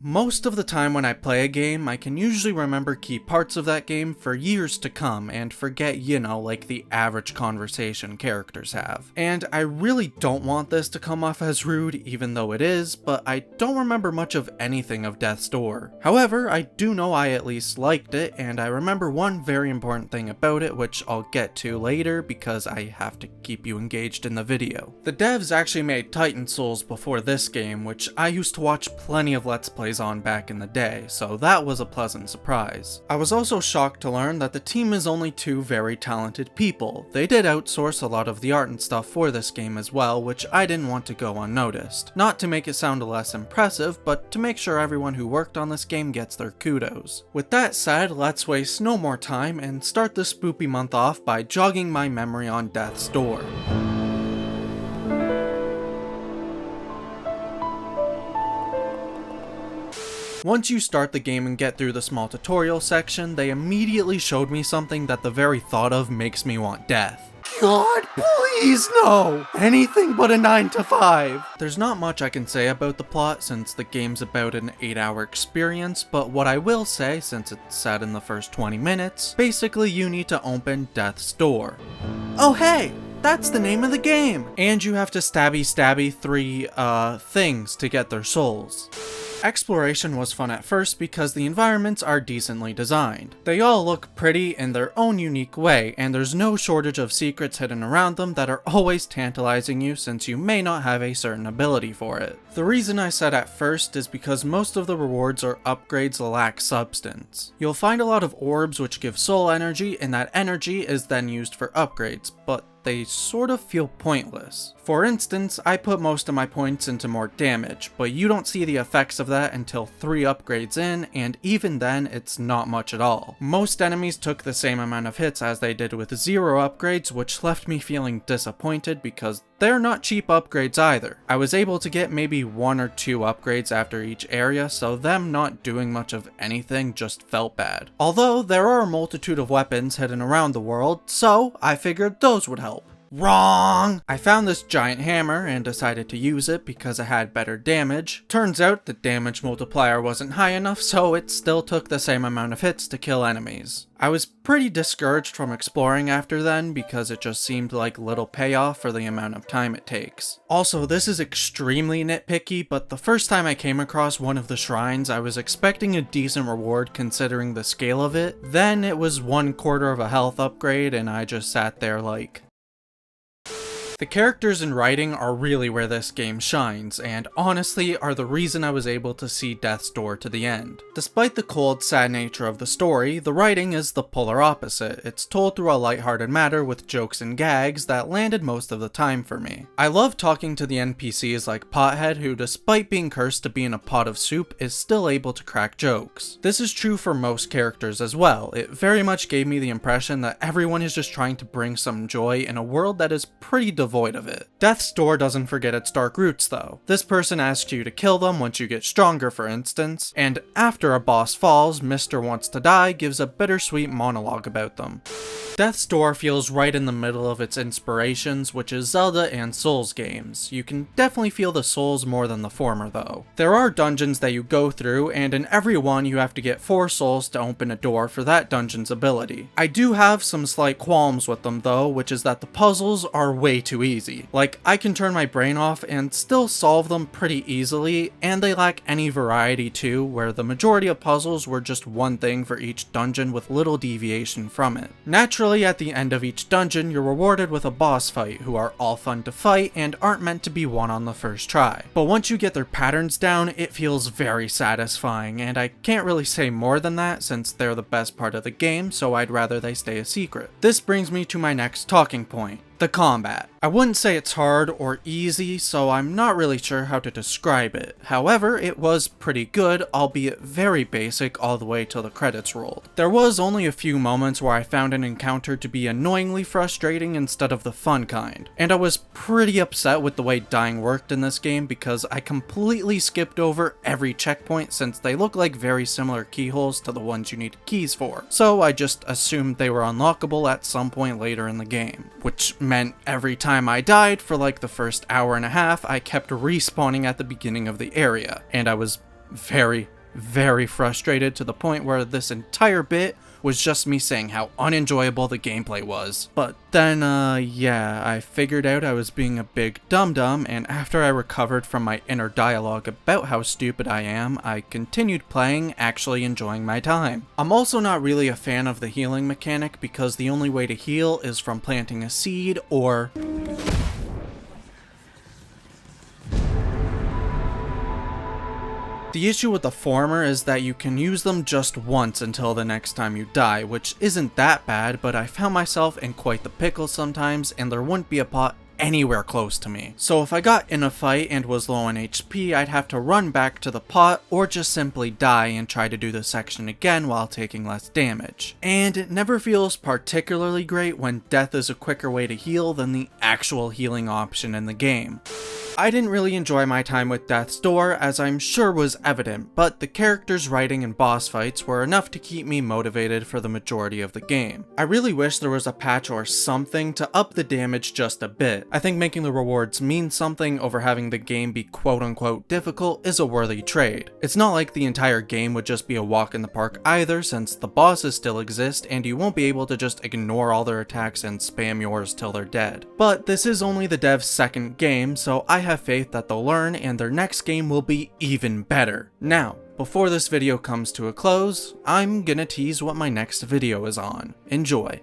Most of the time when I play a game, I can usually remember key parts of that game for years to come and forget, like the average conversation characters have. And I really don't want this to come off as rude, even though it is, but I don't remember much of anything of Death's Door. However, I do know I at least liked it, and I remember one very important thing about it, which I'll get to later because I have to keep you engaged in the video. The devs actually made Titan Souls before this game, which I used to watch plenty of Let's Plays on back in the day, so that was a pleasant surprise. I was also shocked to learn that the team is only two very talented people. They did outsource a lot of the art and stuff for this game as well, which I didn't want to go unnoticed. Not to make it sound less impressive, but to make sure everyone who worked on this game gets their kudos. With that said, let's waste no more time and start this spoopy month off by jogging my memory on Death's Door. Once you start the game and get through the small tutorial section, they immediately showed me something that the very thought of makes me want death. God, please no! Anything but a 9 to 5! There's not much I can say about the plot since the game's about an 8-hour experience, but what I will say, since it's set in the first 20 minutes, basically you need to open Death's Door. Oh hey! That's the name of the game! And you have to stabby 3, things to get their souls. Exploration was fun at first because the environments are decently designed. They all look pretty in their own unique way, and there's no shortage of secrets hidden around them that are always tantalizing you since you may not have a certain ability for it. The reason I said at first is because most of the rewards or upgrades lack substance. You'll find a lot of orbs which give soul energy, and that energy is then used for upgrades, but they sort of feel pointless. For instance, I put most of my points into more damage, but you don't see the effects of that until 3 upgrades in, and even then, it's not much at all. Most enemies took the same amount of hits as they did with 0 upgrades, which left me feeling disappointed because they're not cheap upgrades either. I was able to get maybe 1 or 2 upgrades after each area, so them not doing much of anything just felt bad. Although, there are a multitude of weapons hidden around the world, so I figured those would help. Wrong! I found this giant hammer and decided to use it because it had better damage. Turns out the damage multiplier wasn't high enough, so it still took the same amount of hits to kill enemies. I was pretty discouraged from exploring after then because it just seemed like little payoff for the amount of time it takes. Also, this is extremely nitpicky, but the first time I came across one of the shrines, I was expecting a decent reward considering the scale of it. Then it was 1/4 of a health upgrade and I just sat there like... The characters and writing are really where this game shines, and honestly are the reason I was able to see Death's Door to the end. Despite the cold, sad nature of the story, the writing is the polar opposite. It's told through a lighthearted manner with jokes and gags that landed most of the time for me. I love talking to the NPCs like Pothead, who despite being cursed to be in a pot of soup, is still able to crack jokes. This is true for most characters as well. It very much gave me the impression that everyone is just trying to bring some joy in a world that is pretty devoid of it. Death's Door doesn't forget its dark roots though. This person asks you to kill them once you get stronger, for instance, and after a boss falls, Mr. Wants to Die gives a bittersweet monologue about them. Death's Door feels right in the middle of its inspirations, which is Zelda and Souls games. You can definitely feel the Souls more than the former though. There are dungeons that you go through, and in every one you have to get 4 souls to open a door for that dungeon's ability. I do have some slight qualms with them though, which is that the puzzles are way too easy. Like, I can turn my brain off and still solve them pretty easily, and they lack any variety too, where the majority of puzzles were just one thing for each dungeon with little deviation from it. Naturally, at the end of each dungeon, you're rewarded with a boss fight, who are all fun to fight and aren't meant to be won on the first try. But once you get their patterns down, it feels very satisfying, and I can't really say more than that since they're the best part of the game, so I'd rather they stay a secret. This brings me to my next talking point. The combat. I wouldn't say it's hard or easy, so I'm not really sure how to describe it. However, it was pretty good, albeit very basic all the way till the credits rolled. There was only a few moments where I found an encounter to be annoyingly frustrating instead of the fun kind, and I was pretty upset with the way dying worked in this game because I completely skipped over every checkpoint since they look like very similar keyholes to the ones you need keys for, so I just assumed they were unlockable at some point later in the game, which meant every time I died for like the first hour and a half, I kept respawning at the beginning of the area, and I was very, very frustrated to the point where this entire bit was just me saying how unenjoyable the gameplay was. But then, yeah, I figured out I was being a big dum-dum, and after I recovered from my inner dialogue about how stupid I am, I continued playing, actually enjoying my time. I'm also not really a fan of the healing mechanic because the only way to heal is from planting a seed or... The issue with the former is that you can use them just once until the next time you die, which isn't that bad, but I found myself in quite the pickle sometimes, and there wouldn't be a pot anywhere close to me. So if I got in a fight and was low on HP, I'd have to run back to the pot or just simply die and try to do the section again while taking less damage. And it never feels particularly great when death is a quicker way to heal than the actual healing option in the game. I didn't really enjoy my time with Death's Door, as I'm sure was evident, but the character's writing and boss fights were enough to keep me motivated for the majority of the game. I really wish there was a patch or something to up the damage just a bit. I think making the rewards mean something over having the game be quote-unquote difficult is a worthy trade. It's not like the entire game would just be a walk in the park either, since the bosses still exist and you won't be able to just ignore all their attacks and spam yours till they're dead. But this is only the dev's second game, so I have faith that they'll learn and their next game will be even better. Now, before this video comes to a close, I'm gonna tease what my next video is on. Enjoy.